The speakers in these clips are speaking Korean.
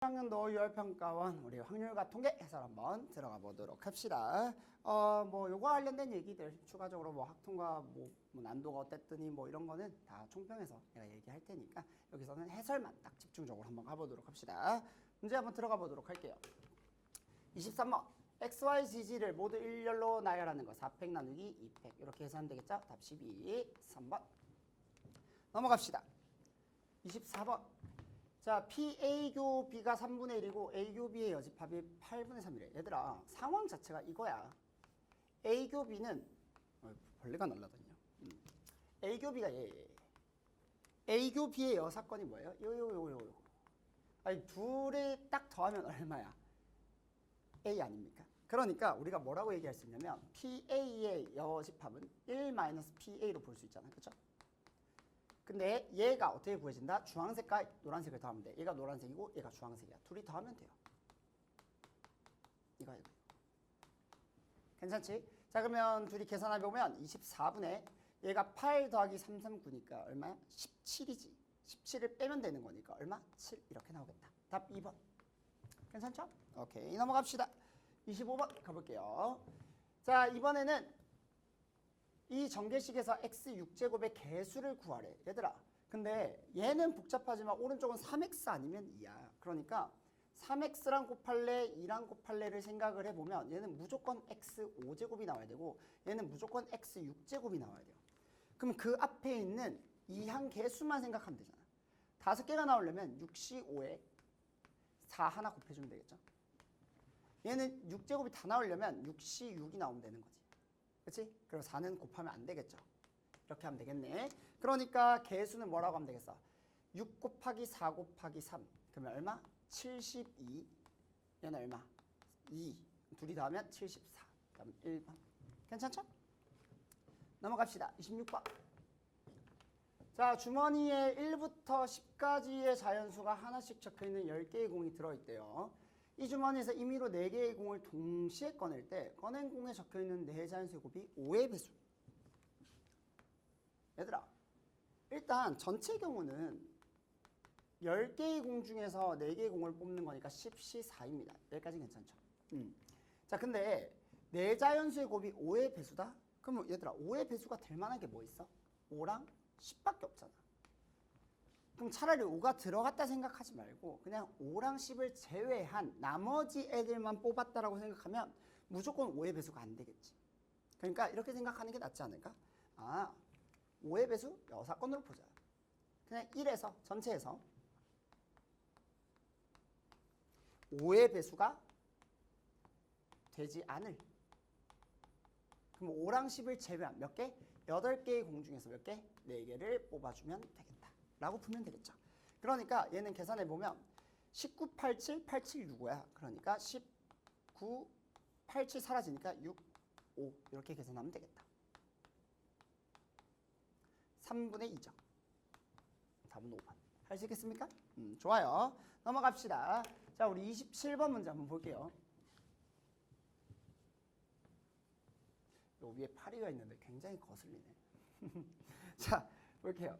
1학년도 6월평가원 우리 확률과 통계 해설 한번 들어가 보도록 합시다. 뭐 요거 관련된 얘기들 추가적으로 뭐 학통과 뭐 난도가 어땠더니 뭐 이런 거는 다 총평해서 내가 얘기할 테니까 여기서는 해설만 딱 집중적으로 한번 가보도록 합시다. 문제 한번 들어가 보도록 할게요. 23번 XYZ를 모두 일렬로 나열하는 거 4팩 나누기 2팩 이렇게 해서 하면 되겠죠? 답 12, 3번 넘어갑시다. 24번 자, PA 교 B가 3분의 1이고 A 교 B의 여집합이 8분의 3이래. 얘들아, 상황 자체가 이거야. A 교 B는 벌레가 날라다녀. A 교 B가 얘. A 교 B의 여사건이 뭐예요? 요거. 아니, 둘이 딱 더하면 얼마야? A 아닙니까? 그러니까 우리가 뭐라고 얘기할 수 있냐면 PA의 여집합은 1-PA로 볼 수 있잖아. 그렇죠? 근데 얘가 어떻게 구해진다? 주황색과 노란색을 더하면 돼. 얘가 노란색이고 얘가 주황색이야. 둘이 더하면 돼요. 이거. 괜찮지? 자, 그러면 둘이 계산해 보면 24분의 얘가 8 더하기 3, 3, 9니까 얼마야? 17이지. 17을 빼면 되는 거니까 얼마? 7 이렇게 나오겠다. 답 2번. 괜찮죠? 오케이, 넘어갑시다. 25번 가볼게요. 자, 이번에는 이 전개식에서 x6제곱의 개수를 구하래. 얘들아, 근데 얘는 복잡하지만 오른쪽은 3x 아니면 2야. 그러니까 3x랑 곱할래, 2랑 곱할래를 생각을 해보면 얘는 무조건 x5제곱이 나와야 되고 얘는 무조건 x6제곱이 나와야 돼요. 그럼 그 앞에 있는 이 한 개수만 생각하면 되잖아. 5개가 나오려면 6시 5에 4 하나 곱해주면 되겠죠. 얘는 6제곱이 다 나오려면 6시 6이 나오면 되는 거지. 그치? 그리고 4는 곱하면 안 되겠죠. 이렇게 하면 되겠네. 그러니까 개수는 뭐라고 하면 되겠어? 6 곱하기 4 곱하기 3. 그러면 얼마? 72. 얘는 얼마? 2. 둘이 더하면 74. 그럼 1번. 괜찮죠? 넘어갑시다. 26번. 자, 주머니에 1부터 10까지의 자연수가 하나씩 적혀있는 10개의 공이 들어있대요. 이 주머니에서 임의로 4개의 공을 동시에 꺼낼 때 꺼낸 공에 적혀있는 4자연수의 곱이 5의 배수. 얘들아, 일단 전체 경우는 10개의 공 중에서 4개의 공을 뽑는 거니까 10시 4입니다. 여기까지 괜찮죠? 자, 근데 4자연수의 곱이 5의 배수다? 그럼 얘들아, 5의 배수가 될 만한 게 뭐 있어? 5랑 10밖에 없잖아. 그럼 차라리 5가 들어갔다 생각하지 말고 그냥 5랑 10을 제외한 나머지 애들만 뽑았다라고 생각하면 무조건 5의 배수가 안 되겠지. 그러니까 이렇게 생각하는 게 낫지 않을까? 아, 5의 배수 여사건으로 보자. 그냥 1에서 전체에서 5의 배수가 되지 않을. 그럼 5랑 10을 제외한 몇 개? 8개의 공 중에서 몇 개? 4개를 뽑아주면 되겠다. 라고 풀면 되겠죠. 그러니까 얘는 계산해보면 19, 87, 87, 65야. 그러니까 19, 87 사라지니까 6, 5 이렇게 계산하면 되겠다. 3분의 2죠. 답은 5번. 할 수 있겠습니까? 좋아요. 넘어갑시다. 자, 우리 27번 문제 한번 볼게요. 요 위에 파리가 있는데 굉장히 거슬리네. 자, 볼게요.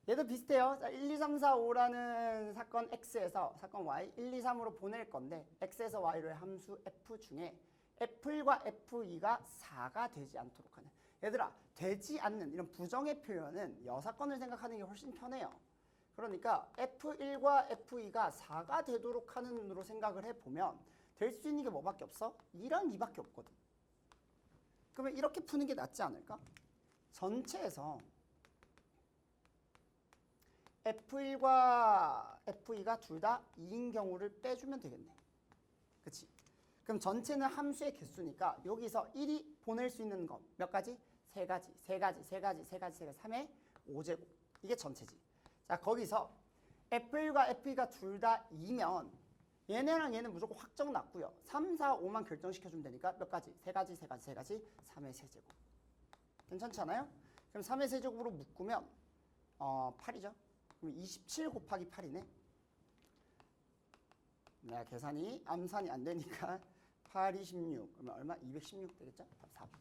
얘도 비슷해요. 자, 1, 2, 3, 4, 5라는 사건 X에서 사건 Y 1, 2, 3으로 보낼 건데 X에서 Y로의 함수 F 중에 F1과 F2가 4가 되지 않도록 하는. 얘들아, 되지 않는 이런 부정의 표현은 여사건을 생각하는 게 훨씬 편해요. 그러니까 F1과 F2가 4가 되도록 하는 으로 생각을 해보면 될 수 있는 게 뭐밖에 없어? 2랑 2밖에 없거든. 그러면 이렇게 푸는 게 낫지 않을까? 전체에서 F1과 F2가 둘 다 2인 경우를 빼주면 되겠네. 그치? 그럼 전체는 함수의 개수니까 여기서 1이 보낼 수 있는 것 몇 가지? 3가지, 3의 5제곱. 이게 전체지. 자, 거기서 F1과 F2가 둘 다 2면 얘네랑 얘는 무조건 확정 났고요. 3, 4, 5만 결정시켜주면 되니까 몇 가지? 3가지, 3의 세제곱. 괜찮지 않아요? 그럼 3의 세제곱으로 묶으면 8이죠. 그럼 27 곱하기 8이네. 내가 계산이 암산이 안 되니까 8, 26. 그러면 얼마? 216 되겠죠? 답 4번.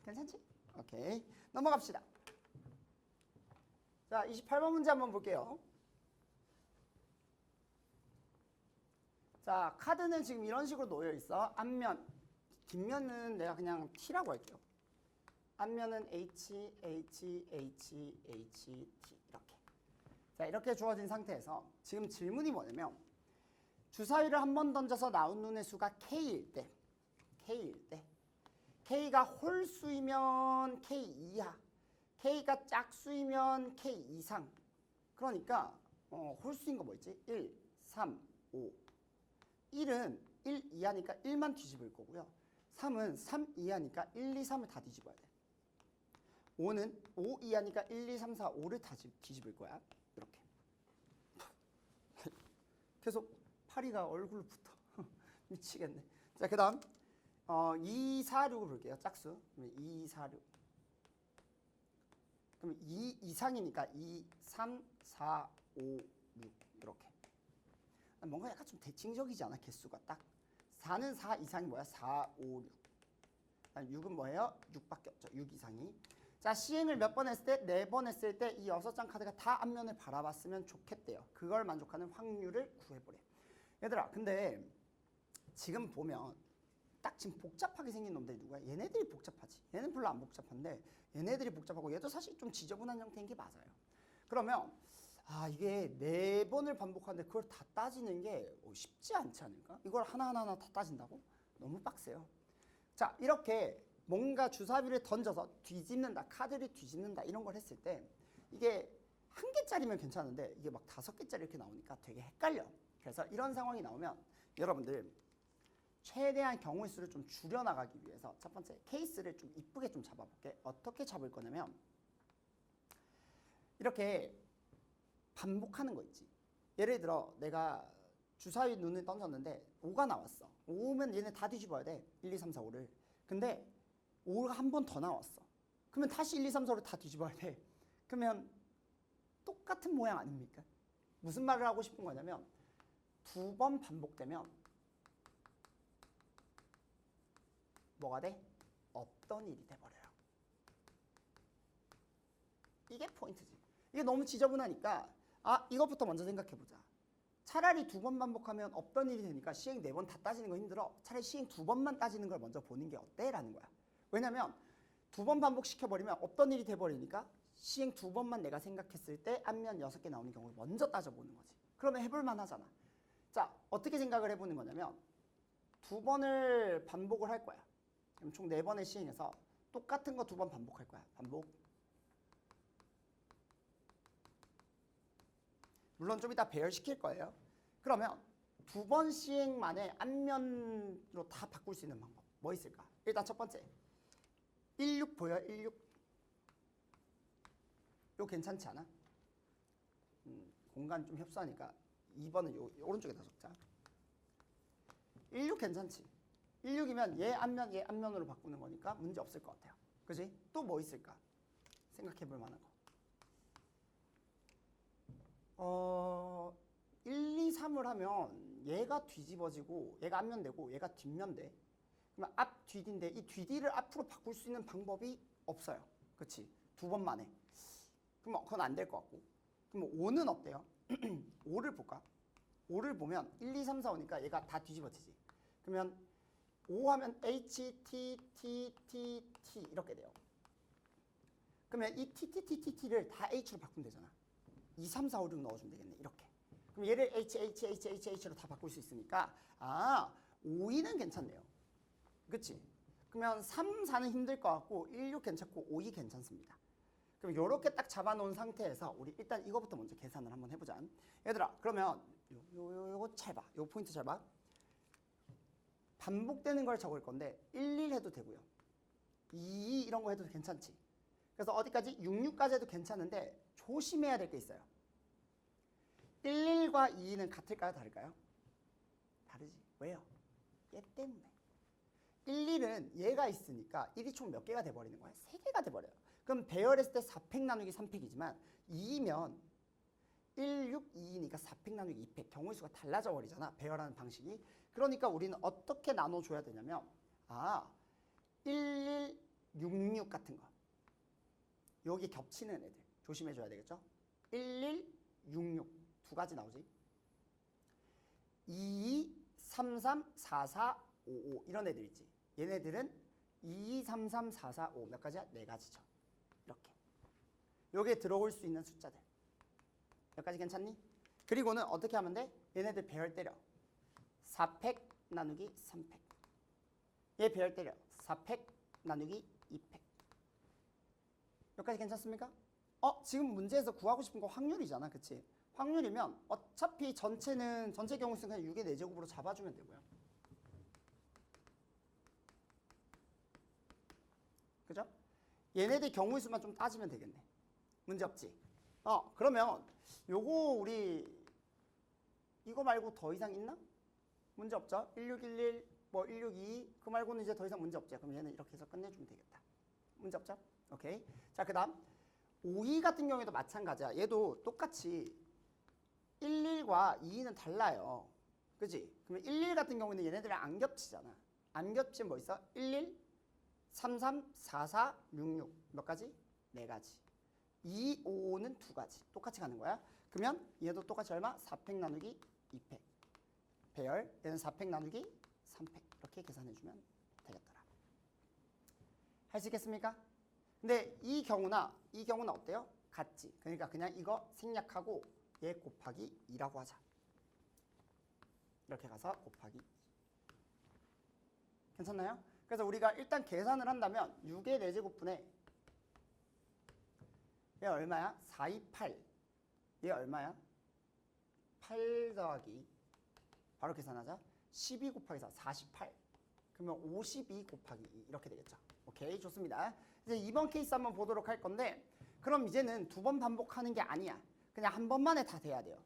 괜찮지? 오케이. 넘어갑시다. 자, 28번 문제 한번 볼게요. 자, 카드는 지금 이런 식으로 놓여 있어. 앞면, 뒷면은 내가 그냥 T라고 할게요. 앞면은 H, H, H, H, T 이렇게. 자, 이렇게 주어진 상태에서 지금 질문이 뭐냐면 주사위를 한 번 던져서 나온 눈의 수가 K일 때 K가 홀수이면 K 이하, K가 짝수이면 K 이상. 그러니까 홀수인 거 뭐 있지? 1, 3, 5. 1은 1 이하니까 1만 뒤집을 거고요. 3은 3 이하니까 1, 2, 3을 다 뒤집어야 돼. 5는 5 이하니까 1, 2, 3, 4, 5를 다 뒤집을 거야. 이렇게. 계속 파리가 얼굴 붙어. 미치겠네. 자, 그 다음 2, 4, 6을 볼게요. 짝수. 2, 4, 6. 그럼 2 이상이니까 2, 3, 4, 5, 6 이렇게. 뭔가 약간 좀 대칭적이지 않아? 개수가 딱. 4는 4 이상이 뭐야? 4, 5, 6. 6은 뭐예요? 6밖에 없죠. 6 이상이. 자, 시행을 몇 번 했을 때? 4번 했을 때 이 6장 카드가 다 앞면을 바라봤으면 좋겠대요. 그걸 만족하는 확률을 구해보래. 얘들아, 근데 지금 보면 딱 지금 복잡하게 생긴 놈들이 누구야? 얘네들이 복잡하지. 얘는 별로 안 복잡한데 얘네들이 복잡하고 얘도 사실 좀 지저분한 형태인 게 맞아요. 그러면 이게 4번을 반복하는데 그걸 다 따지는 게 쉽지 않지 않을까? 이걸 하나하나 다 따진다고? 너무 빡세요. 자, 이렇게 뭔가 주사위를 던져서 뒤집는다, 카드를 뒤집는다 이런 걸 했을 때 이게 한 개짜리면 괜찮은데 이게 막 5개짜리 이렇게 나오니까 되게 헷갈려. 그래서 이런 상황이 나오면 여러분들 최대한 경우의 수를 좀 줄여나가기 위해서 첫 번째 케이스를 좀 이쁘게 좀 잡아볼게. 어떻게 잡을 거냐면 이렇게 반복하는 거 있지. 예를 들어 내가 주사위 눈을 던졌는데 5가 나왔어. 5면 얘네 다 뒤집어야 돼. 1, 2, 3, 4, 5를. 근데 5가 한 번 더 나왔어. 그러면 다시 1, 2, 3, 4, 5를 다 뒤집어야 돼. 그러면 똑같은 모양 아닙니까? 무슨 말을 하고 싶은 거냐면 2번 반복되면 뭐가 돼? 없던 일이 돼버려요. 이게 포인트지. 이게 너무 지저분하니까 이것부터 먼저 생각해보자. 차라리 2번 반복하면 없던 일이 되니까 시행 4번 다 따지는 거 힘들어. 차라리 시행 2번만 따지는 걸 먼저 보는 게 어때? 라는 거야. 왜냐면 2번 반복시켜버리면 없던 일이 돼버리니까 시행 2번만 내가 생각했을 때 앞면 6개 나오는 경우를 먼저 따져보는 거지. 그러면 해볼만 하잖아. 자, 어떻게 생각을 해보는 거냐면 2번을 반복을 할 거야. 그럼 총 4번을 시행해서 똑같은 거 2번 반복할 거야. 반복. 물론 좀 이따 배열시킬 거예요. 그러면 2번 시행 만에 앞면으로 다 바꿀 수 있는 방법 뭐 있을까? 일단 첫 번째 16 보여? 16 이거 괜찮지 않아? 공간 좀 협소하니까 2번은 요 오른쪽에다 적자. 16 괜찮지? 16이면 얘 앞면으로 바꾸는 거니까 문제 없을 것 같아요. 그지? 또 뭐 있을까? 생각해 볼 만한 거. 1, 2, 3을 하면 얘가 뒤집어지고 얘가 앞면 되고 얘가 뒷면 돼. 그러면 앞, 뒤인데 이 뒤뒤를 앞으로 바꿀 수 있는 방법이 없어요. 그렇지? 2번 만에. 그럼 그건 안 될 것 같고. 그럼 5는 어때요? 5를 볼까? 5를 보면 1, 2, 3, 4, 5니까 얘가 다 뒤집어지지. 그러면 5 하면 H, T, T, T, T 이렇게 돼요. 그러면 이 T, T, T, T, T를 다 H로 바꾸면 되잖아. 2, 3, 4, 5, 6 넣어주면 되겠네. 이렇게. 그럼 얘를 H, H, H, H, H로 다 바꿀 수 있으니까 5, 2는 괜찮네요. 그치? 그러면 3, 4는 힘들 것 같고 1, 6 괜찮고 5, 2 괜찮습니다. 그럼 이렇게 딱 잡아놓은 상태에서 우리 일단 이거부터 먼저 계산을 한번 해보자. 얘들아, 그러면 요거 잘 봐. 요 포인트 잘 봐. 반복되는 걸 적을 건데 1, 1 해도 되고요. 2, 2 이런 거 해도 괜찮지. 그래서 어디까지? 6, 6까지 해도 괜찮은데 조심해야 될 게 있어요. 1, 1과 2, 2는 같을까요? 다를까요? 다르지. 왜요? 얘 때문에. 1, 1은 얘가 있으니까 1이 총 몇 개가 돼버리는 거야? 3개가 돼버려요. 그럼 배열했을 때 4팩 나누기 3팩이지만 2면 1, 6, 2니까 4팩 나누기 2팩 경우의 수가 달라져 버리잖아. 배열하는 방식이. 그러니까 우리는 어떻게 나눠줘야 되냐면 1, 1, 6, 6 같은 거. 여기 겹치는 애들 조심해줘야 되겠죠? 1, 1, 6, 6 두 가지 나오지. 2, 33, 44, 55 이런 애들 있지. 얘네들은 2, 3, 3, 4, 4, 5 몇 가지야? 4가지죠. 이렇게. 요게 들어올 수 있는 숫자들. 몇 가지 괜찮니? 그리고는 어떻게 하면 돼? 얘네들 배열 때려. 4팩 나누기 3팩. 얘 배열 때려. 4팩 나누기 2팩. 여기까지 괜찮습니까? 지금 문제에서 구하고 싶은 거 확률이잖아. 그치? 확률이면 어차피 전체 경우수는 그냥 6의 4제곱으로 잡아주면 되고요. 그죠? 얘네들 경우수만 좀 따지면 되겠네. 문제 없지? 그러면 요거 우리 이거 말고 더 이상 있나? 문제 없죠? 1611, 뭐 162, 그 말고는 이제 더 이상 문제 없죠. 그럼 얘는 이렇게 해서 끝내주면 되겠다. 문제 없죠? 오케이. 자, 그 다음 52 같은 경우에도 마찬가지야. 얘도 똑같이 11과 22는 달라요. 그치? 그러면 11 같은 경우는 얘네들이랑 안 겹치잖아. 안 겹치면 뭐 있어? 11, 33, 44, 66 몇 가지? 4가지. 2, 5, 5는 2가지. 똑같이 가는 거야. 그러면 얘도 똑같이 얼마? 4팩 나누기 2팩. 배열. 얘는 4팩 나누기 3팩. 이렇게 계산해주면 되겠더라. 할 수 있겠습니까? 근데 이 경우는 어때요? 같지. 그러니까 그냥 이거 생략하고 얘 곱하기 2라고 하자. 이렇게 가서 곱하기 2. 괜찮나요? 그래서 우리가 일단 계산을 한다면 6의 4제곱분에 얘 얼마야? 4, 2, 8. 얘 얼마야? 8 더하기 바로 계산하자. 12 곱하기 4, 48. 그러면 52 곱하기 2 이렇게 되겠죠. 오케이, 좋습니다. 이제 이번 케이스 한번 보도록 할 건데 그럼 이제는 2번 반복하는 게 아니야. 그냥 한 번만에 다 돼야 돼요.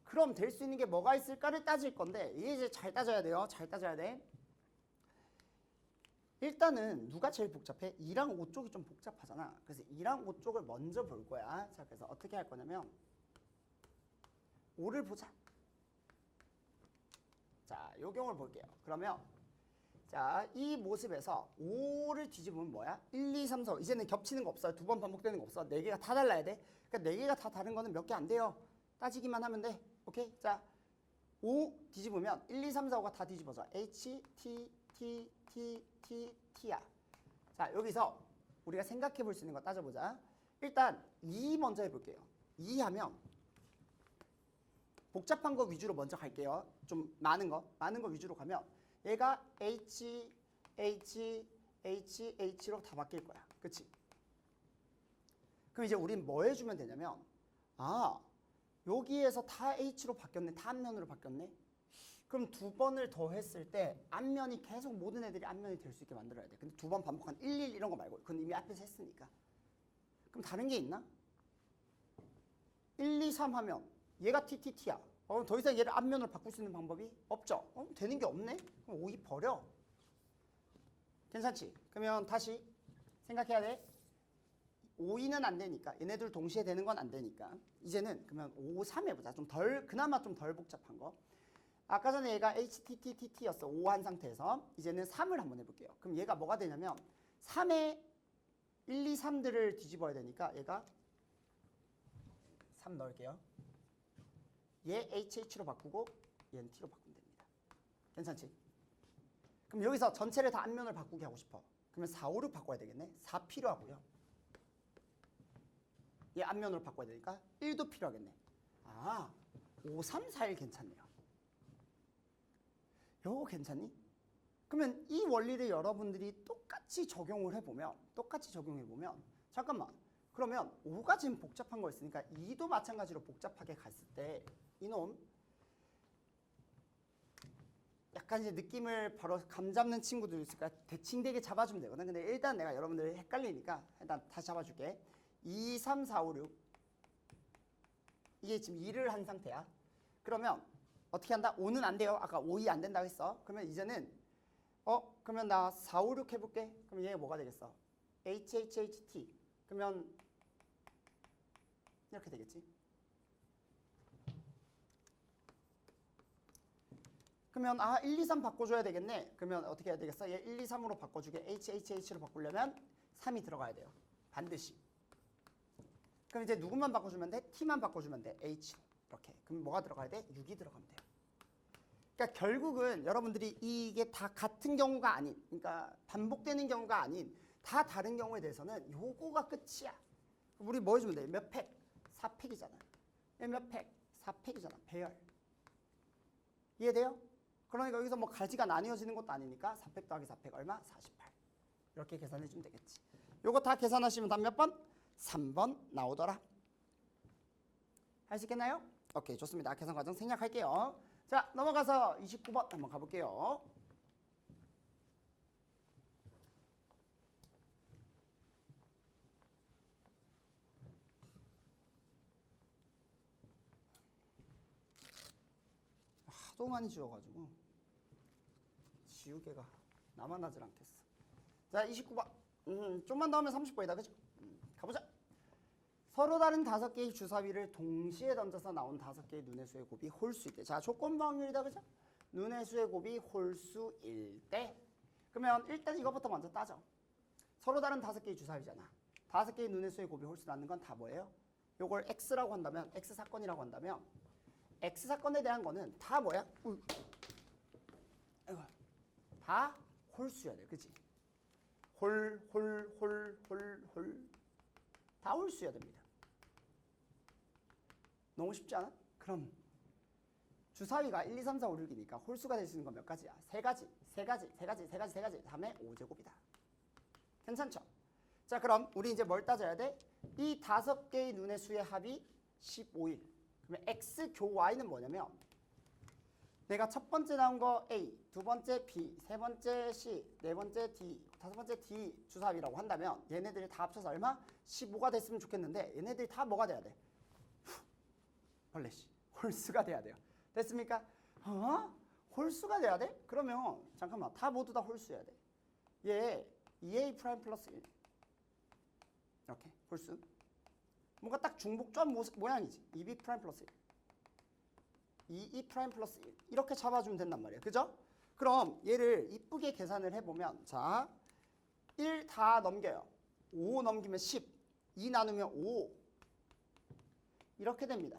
그럼 될 수 있는 게 뭐가 있을까를 따질 건데 이게 이제 잘 따져야 돼요. 잘 따져야 돼. 일단은 누가 제일 복잡해? 2랑 5 쪽이 좀 복잡하잖아. 그래서 2랑 5 쪽을 먼저 볼 거야. 자, 그래서 어떻게 할 거냐면 5를 보자. 자, 요 경우를 볼게요. 그러면 자, 이 모습에서 5를 뒤집으면 뭐야? 1, 2, 3, 4. 이제는 겹치는 거 없어요. 2번 반복되는 거 없어. 4개가 다 달라야 돼. 그러니까 4개가 다 다른 거는 몇 개 안 돼요. 따지기만 하면 돼. 오케이? 자, 5 뒤집으면 1, 2, 3, 4, 5가 다 뒤집어져. H, T, T, T, T, T야. 자, 여기서 우리가 생각해 볼 수 있는 거 따져보자. 일단 2 먼저 해볼게요. 2 하면 복잡한 거 위주로 먼저 갈게요. 좀 많은 거 위주로 가면 얘가 H, H, H, H로 다 바뀔 거야. 그치? 그럼 이제 우린 뭐 해주면 되냐면 여기에서 다 H로 바뀌었네. 다 앞면으로 바뀌었네. 그럼 2번을 더 했을 때 앞면이 계속 모든 애들이 앞면이 될 수 있게 만들어야 돼. 근데 2번 반복한 1, 1 이런 거 말고 그건 이미 앞에서 했으니까. 그럼 다른 게 있나? 1, 2, 3 하면 얘가 TTT야. 더 이상 얘를 앞면으로 바꿀 수 있는 방법이 없죠. 되는 게 없네? 그럼 5, 2 버려. 괜찮지? 그러면 다시 생각해야 돼. 5, 2는 안 되니까 얘네들 동시에 되는 건 안 되니까 이제는 그러면 5, 3 해보자. 그나마 좀 덜 복잡한 거. 아까 전에 얘가 HTTT였어. 5 한 상태에서 이제는 3을 한번 해볼게요. 그럼 얘가 뭐가 되냐면 3에 1, 2, 3들을 뒤집어야 되니까 얘가 3 넣을게요. 얘 HH로 바꾸고 얘는 T로 바꾸면 됩니다. 괜찮지? 그럼 여기서 전체를 다 앞면을 바꾸게 하고 싶어. 그러면 4, 5, 6 바꿔야 되겠네. 4 필요하고요. 얘 앞면으로 바꿔야 되니까 1도 필요하겠네. 5, 3, 4, 1 괜찮네요. 요거 괜찮니? 그러면 이 원리를 여러분들이 똑같이 적용을 해보면 잠깐만, 그러면 5가 지금 복잡한 거였으니까 2도 마찬가지로 복잡하게 갔을 때 이놈 약간 이제 느낌을 바로 감잡는 친구들 있을까? 대칭되게 잡아주면 되거든. 근데 일단 내가 여러분들 헷갈리니까 일단 다시 잡아줄게. 2, 3, 4, 5, 6 이게 지금 2를 한 상태야. 그러면 어떻게 한다? 5는 안 돼요. 아까 5, 2 안 된다고 했어. 그러면 이제는 그러면 나 4, 5, 6 해볼게. 그럼 얘가 뭐가 되겠어? HHHT. 그러면 이렇게 되겠지. 그러면 1, 2, 3 바꿔줘야 되겠네. 그러면 어떻게 해야 되겠어? 얘 1, 2, 3으로 바꿔주게. HHH로 바꾸려면 3이 들어가야 돼요. 반드시. 그럼 이제 누구만 바꿔주면 돼? T만 바꿔주면 돼. H로. 이렇게. 그럼 뭐가 들어가야 돼? 6이 들어가면 돼요. 그러니까 결국은 여러분들이 이게 다 같은 경우가 아닌, 그러니까 반복되는 경우가 아닌 다 다른 경우에 대해서는 요거가 끝이야. 우리 뭐 해주면 돼? 몇 팩? 4팩이잖아. 몇 팩? 4팩이잖아. 배열. 이해돼요? 그러니까 여기서 뭐 가지가 나뉘어지는 것도 아니니까 4팩 더하기 4팩 얼마? 48. 이렇게 계산해 주면 되겠지. 요거 다 계산하시면 답 몇 번? 3번 나오더라. 할 수 있겠나요? 오케이, 좋습니다. 계산 과정 생략할게요. 자, 넘어가서 29번 한번 가볼게요. 하도 많이 지워가지고 지우개가 나만 하질 않겠어. 자, 29번. 좀만 더 하면 30번이다. 그죠? 가보자. 서로 다른 5개의 주사위를 동시에 던져서 나온 5개의 눈의 수의 곱이 홀수 있대. 자, 조건 방울이다. 그죠? 눈의 수의 곱이 홀수일 때. 그러면 일단 이것부터 먼저 따져. 서로 다른 5개의 주사위잖아. 5개의 눈의 수의 곱이 홀수라는 건 다 뭐예요? 요걸 X라고 한다면, X사건이라고 한다면 X사건에 대한 거는 다 뭐야? 다 홀수여야 돼. 그치? 홀. 다 홀수여야 됩니다. 너무 쉽지 않아? 그럼 주사위가 1, 2, 3, 4, 5, 6이니까 홀수가 될 수 있는 건 몇 가지야? 3가지. 다음에 5제곱이다. 괜찮죠? 자, 그럼 우리 이제 뭘 따져야 돼? 이 5개의 눈의 수의 합이 15일. 그러면 X 교 Y는 뭐냐면 내가 첫 번째 나온 거 A, 두 번째 B, 세 번째 C, 네 번째 D, 다섯 번째 D 주사위라고 한다면 얘네들이 다 합쳐서 얼마? 15가 됐으면 좋겠는데 얘네들이 다 뭐가 돼야 돼? 벌레 씨, 홀수가 돼야 돼요. 됐습니까? 홀수가 돼야 돼? 그러면 잠깐만, 다 모두 다 홀수여야 돼. 얘 2A 프라임 플러스 1 이렇게 홀수. 뭔가 딱 중복점 모양이지. 2B 프라임 플러스 1 2E 프라임 플러스 1 이렇게 잡아주면 된단 말이에요. 그죠? 그럼 얘를 이쁘게 계산을 해보면 자, 1 다 넘겨요. 5 넘기면 10, 2 나누면 5 이렇게 됩니다.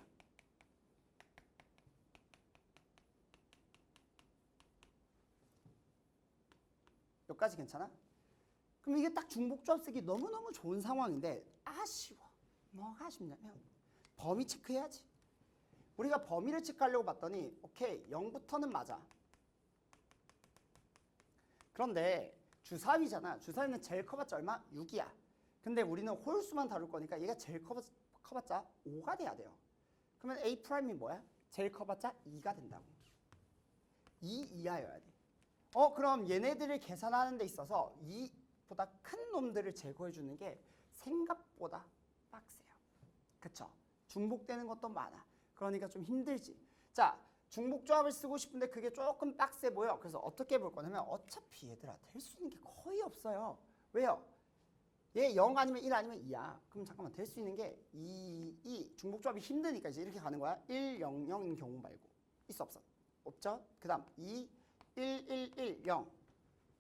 여기까지 괜찮아? 그럼 이게 딱 중복조합 쓰기 너무너무 좋은 상황인데 아쉬워. 뭐가 아쉽냐면 범위 체크해야지. 우리가 범위를 체크하려고 봤더니 오케이, 0부터는 맞아. 그런데 주사위잖아. 주사위는 제일 커봤자 얼마? 6이야. 근데 우리는 홀수만 다룰 거니까 얘가 제일 커봤자 5가 돼야 돼요. 그러면 A 프라임이 뭐야? 제일 커봤자 2가 된다고. 2 이하여야 돼. 그럼 얘네들을 계산하는 데 있어서 2보다 큰 놈들을 제거해 주는 게 생각보다 빡세요. 그쵸? 중복되는 것도 많아. 그러니까 좀 힘들지. 자, 중복조합을 쓰고 싶은데 그게 조금 빡세 보여. 그래서 어떻게 볼 거냐면 어차피 얘들아 될 수 있는 게 거의 없어요. 왜요? 얘 0 아니면 1 아니면 2야. 그럼 잠깐만, 될 수 있는 게 2 중복조합이 힘드니까 이제 이렇게 가는 거야. 1, 0, 0인 경우 말고. 있어 없어? 없죠? 그 다음 2, 1, 1, 1, 0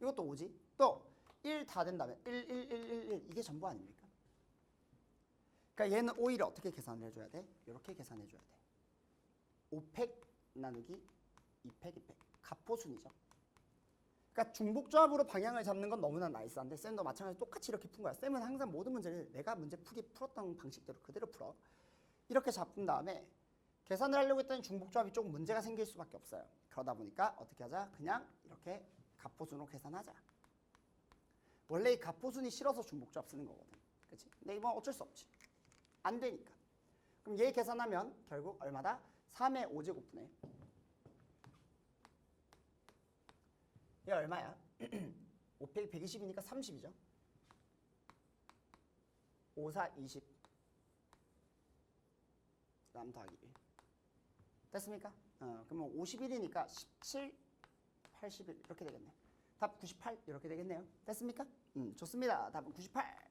이것도 오지. 또 1 다 된다면 1, 1, 1, 1, 1 이게 전부 아닙니까? 그러니까 얘는 오히려 어떻게 계산을 해줘야 돼? 이렇게 계산해줘야 돼. 5팩 나누기 2팩 2팩 갑포순이죠. 그러니까 중복조합으로 방향을 잡는 건 너무나 나이스한데 쌤도 마찬가지로 똑같이 이렇게 푼 거야. 쌤은 항상 모든 문제를 내가 문제 풀었던 방식대로 그대로 풀어. 이렇게 잡은 다음에 계산을 하려고 했더니 중복조합이 조금 문제가 생길 수밖에 없어요. 그러다 보니까 어떻게 하자? 그냥 이렇게 갑포순으로 계산하자. 원래 이 갑포순이 싫어서 중복조합 쓰는 거거든. 그치? 근데 이건 어쩔 수 없지. 안 되니까. 그럼 얘 계산하면 결국 얼마다? 3의 5제곱분의 얘 얼마야? 5팩 120이니까 30이죠. 5, 4, 20 그다음 더하기 1 됐습니까? 그러면 51이니까 17, 81 이렇게 되겠네. 답 98 이렇게 되겠네요. 됐습니까? 좋습니다. 답은 98.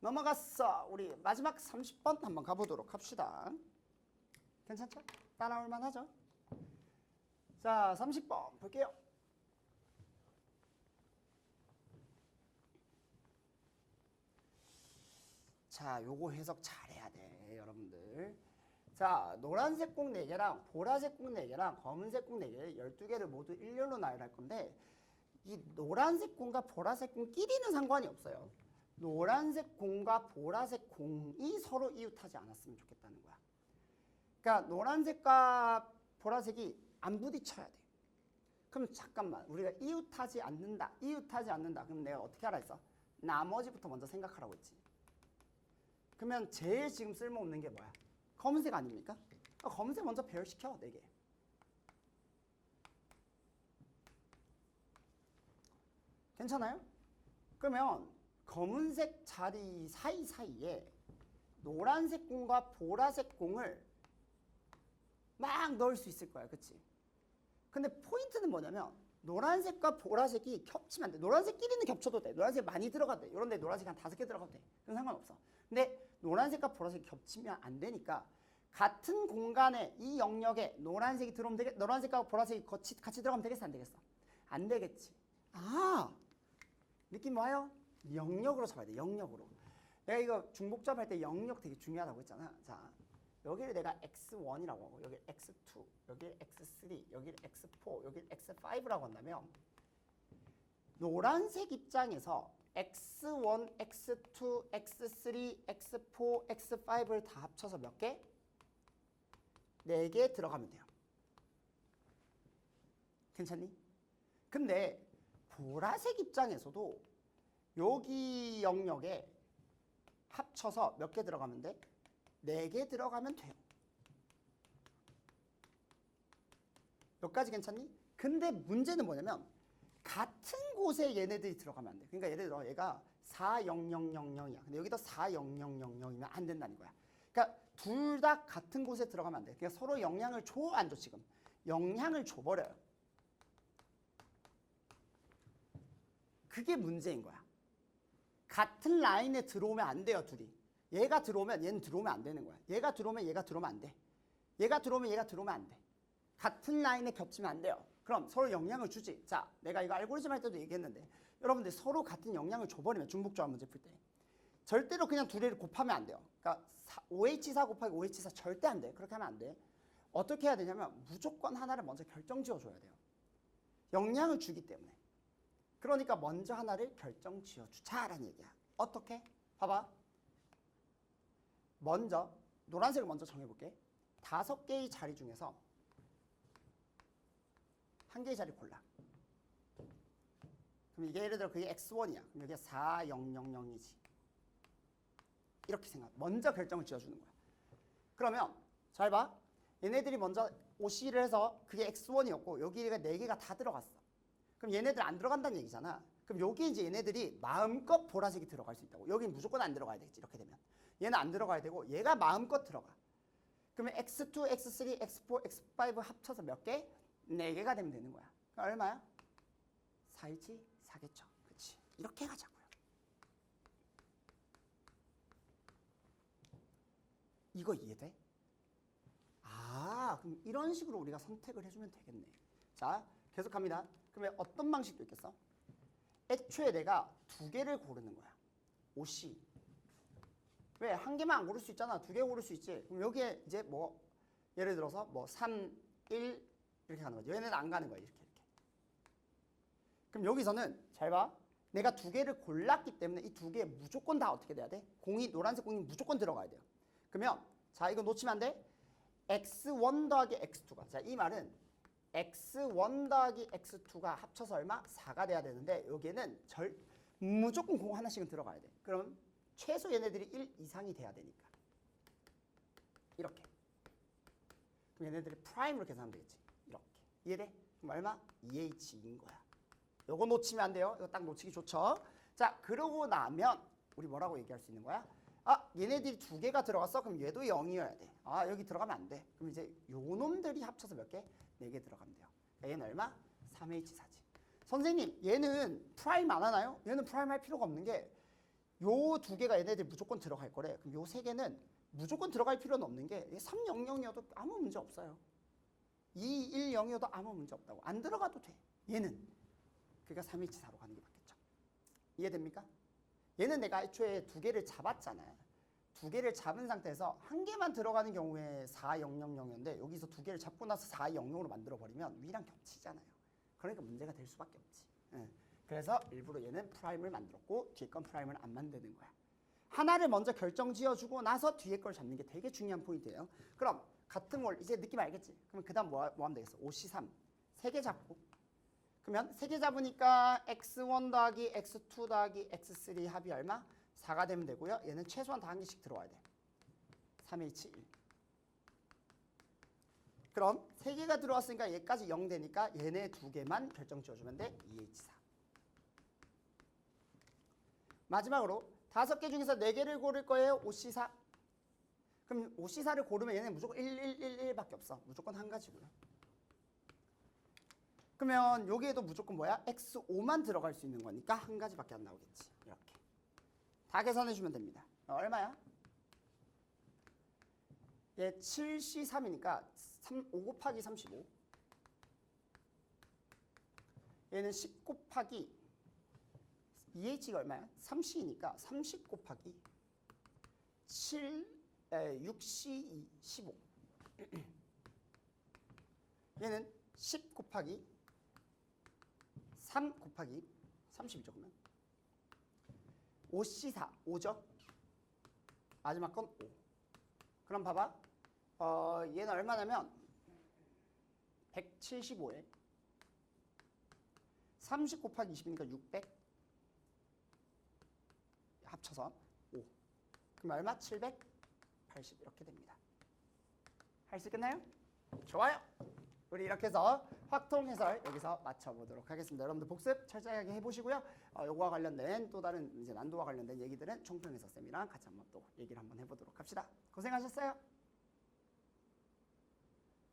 넘어갔어. 우리 마지막 30번 한번 가보도록 합시다. 괜찮죠? 따라올 만하죠? 자, 30번 볼게요. 자, 요거 해석 잘해야 돼, 여러분들. 자, 노란색 공 4개랑 보라색 공 4개랑 검은색 공 4개 12개를 모두 일렬로 나열할 건데 이 노란색 공과 보라색 공끼리는 상관이 없어요. 노란색 공과 보라색 공이 서로 이웃하지 않았으면 좋겠다는 거야. 그러니까 노란색과 보라색이 안 부딪혀야 돼. 그럼 잠깐만, 우리가 이웃하지 않는다. 그럼 내가 어떻게 하라 했어? 나머지부터 먼저 생각하라고 했지. 그러면 제일 지금 쓸모없는 게 뭐야? 검은색 아닙니까? 검은색 먼저 배열시켜, 4개. 괜찮아요? 그러면 검은색 자리 사이사이에 노란색 공과 보라색 공을 막 넣을 수 있을 거야. 그치? 근데 포인트는 뭐냐면 노란색과 보라색이 겹치면 안 돼. 노란색끼리는 겹쳐도 돼. 노란색 많이 들어가도 돼. 이런 데 노란색 한 5개 들어가도 돼. 그건 상관없어. 근데 노란색과 보라색이 겹치면 안 되니까 같은 공간에 이 영역에 노란색이 들어오면 되겠, 노란색과 보라색이 같이 들어가면 되겠어? 안 되겠어? 안 되겠지. 아, 느낌 와요? 영역으로 잡아야 돼. 영역으로. 내가 이거 중복잡 할 때 영역 되게 중요하다고 했잖아. 자, 여기를 내가 x1이라고 하고 여기 x2, 여기 x3, 여기 x4, 여기 x5라고 한다면 노란색 입장에서 x1, x2, x3, x4, x5를 다 합쳐서 몇 개? 4개 들어가면 돼요. 괜찮니? 근데 보라색 입장에서도 여기 영역에 합쳐서 몇 개 들어가면 돼? 4개 들어가면 돼요. 여기까지 괜찮니? 근데 문제는 뭐냐면 같은 곳에 얘네들이 들어가면 안 돼. 그러니까 예를 들어 얘가 40000이야. 근데 여기도 40000이면 안 된다는 거야. 그러니까 둘 다 같은 곳에 들어가면 안 돼. 그러니까 서로 영향을 줘, 안 줘 지금? 영향을 줘버려요. 그게 문제인 거야. 같은 라인에 들어오면 안 돼요, 둘이. 얘가 들어오면 얘는 들어오면 안 되는 거야. 얘가 들어오면 얘가 들어오면 안 돼. 얘가 들어오면 얘가 들어오면 안 돼. 같은 라인에 겹치면 안 돼요. 그럼 서로 영향을 주지. 자, 내가 이거 알고리즘 할 때도 얘기했는데 여러분들 서로 같은 영향을 줘버리면 중복조합 문제 풀 때 절대로 그냥 두 개를 곱하면 안 돼요. 그러니까 5H4 곱하기 5H4 절대 안 돼. 그렇게 하면 안 돼. 어떻게 해야 되냐면 무조건 하나를 먼저 결정지어 줘야 돼요. 영향을 주기 때문에. 그러니까 먼저 하나를 결정지어 주자라는 얘기야. 어떻게? 봐봐. 먼저 노란색을 먼저 정해볼게. 5개의 자리 중에서 한 개의 자리 골라. 그럼 이게 예를 들어 그게 x1이야. 그럼 여기가 4000이지. 이렇게 생각. 먼저 결정을 지어주는 거야. 그러면 잘 봐. 얘네들이 먼저 OC를 해서 그게 x1이었고 여기가 4개가 다 들어갔어. 그럼 얘네들 안 들어간다는 얘기잖아. 그럼 여기 이제 얘네들이 마음껏 보라색이 들어갈 수 있다고. 여긴 무조건 안 들어가야 되겠지. 이렇게 되면. 얘는 안 들어가야 되고 얘가 마음껏 들어가. 그러면 x2, x3, x4, x5 합쳐서 몇 개? 4개가 되면 되는 거야. 그럼 얼마야? 4일치 4겠죠. 그렇지. 이렇게 가자고요. 이거 이해돼? 아, 그럼 이런 식으로 우리가 선택을 해주면 되겠네. 자, 계속합니다. 그러면 어떤 방식도 있겠어? 애초에 내가 2개를 고르는 거야. OC. 왜? 한 개만 안 고를 수 있잖아. 2개 고를 수 있지. 그럼 여기에 이제 뭐 예를 들어서 뭐 3, 1 이렇게 가는 거지. 얘네는 안 가는 거야. 이렇게. 그럼 여기서는 잘 봐. 내가 2개를 골랐기 때문에 이 2개 무조건 다 어떻게 돼야 돼? 공이 노란색 공이 무조건 들어가야 돼요. 그러면 자 이거 놓치면 안 돼. x1 더하기 x2가. 자 이 말은 x1 더하기 x2가 합쳐서 얼마? 4가 돼야 되는데 여기에는 무조건 공 하나씩은 들어가야 돼. 그럼 최소 얘네들이 1 이상이 돼야 되니까. 이렇게. 그럼 얘네들이 프라임으로 계산하면 되겠지. 이렇게. 이해돼? 그럼 얼마? 2h인 거야. 요거 놓치면 안 돼요. 이거 딱 놓치기 좋죠. 자, 그러고 나면 우리 뭐라고 얘기할 수 있는 거야? 아, 얘네들이 2개가 들어갔어? 그럼 얘도 0이어야 돼. 아, 여기 들어가면 안 돼. 그럼 이제 요 놈들이 합쳐서 몇 개? 4개 들어가면 돼요. 얘는 얼마? 3H4지. 선생님, 얘는 프라임 안 하나요? 얘는 프라임 할 필요가 없는 게 요 2개가 얘네들 무조건 들어갈 거래. 그럼 요 3개는 무조건 들어갈 필요는 없는 게 300이어도 아무 문제 없어요. 210이어도 아무 문제 없다고. 안 들어가도 돼. 얘는. 그러니까 3H4로 가는 게 맞겠죠. 이해됩니까? 얘는 내가 애초에 2개를 잡았잖아. 두 개를 잡은 상태에서 한 개만 들어가는 경우에 4000이었는데 여기서 두 개를 잡고 나서 4200으로 만들어버리면 위랑 겹치잖아요. 그러니까 문제가 될 수밖에 없지. 예. 그래서 일부러 얘는 프라임을 만들었고 뒤에 건 프라임을 안 만드는 거야. 하나를 먼저 결정 지어주고 나서 뒤에 걸 잡는 게 되게 중요한 포인트예요. 그럼 같은 걸 이제 느낌 알겠지? 그러면 그 다음 뭐 하면 되겠어? 5C3 세 개 잡고 그러면 세 개 잡으니까 x1 더하기 x2 더하기 x3 합이 얼마? 4가 되면 되고요. 얘는 최소한 다 한 개씩 들어와야 돼. 3H1. 그럼 세 개가 들어왔으니까 얘까지 0 되니까 얘네 두 개만 결정 지어주면 돼. 2H4. 마지막으로 5개 중에서 4개를 고를 거예요. 5C4. 그럼 5C4를 고르면 얘는 무조건 1111밖에 없어. 무조건 한 가지고요. 그러면 여기에도 무조건 뭐야? X5만 들어갈 수 있는 거니까 한 가지밖에 안 나오겠지. 이렇게. 다 계산해주면 됩니다. 얼마야? 얘 7C3이니까 5 곱하기 35. 얘는 10 곱하기 2H가 얼마야? 3C니까 30 곱하기 6C 15. 얘는 10 곱하기 3 곱하기 30이죠. 그러면 5C4, 5죠? 마지막 건 5. 그럼 봐봐. 얘는 얼마냐면 175에 30 곱하기 20이니까 600 합쳐서 5. 그럼 얼마? 780 이렇게 됩니다. 할 수 있겠나요? 좋아요. 우리 이렇게 해서 확통 해설 여기서 마쳐보도록 하겠습니다. 여러분들 복습 철저하게 해보시고요. 요거와 관련된 또 다른 이제 난도와 관련된 얘기들은 총평해서 쌤이랑 같이 한번 또 얘기를 한번 해보도록 합시다. 고생하셨어요.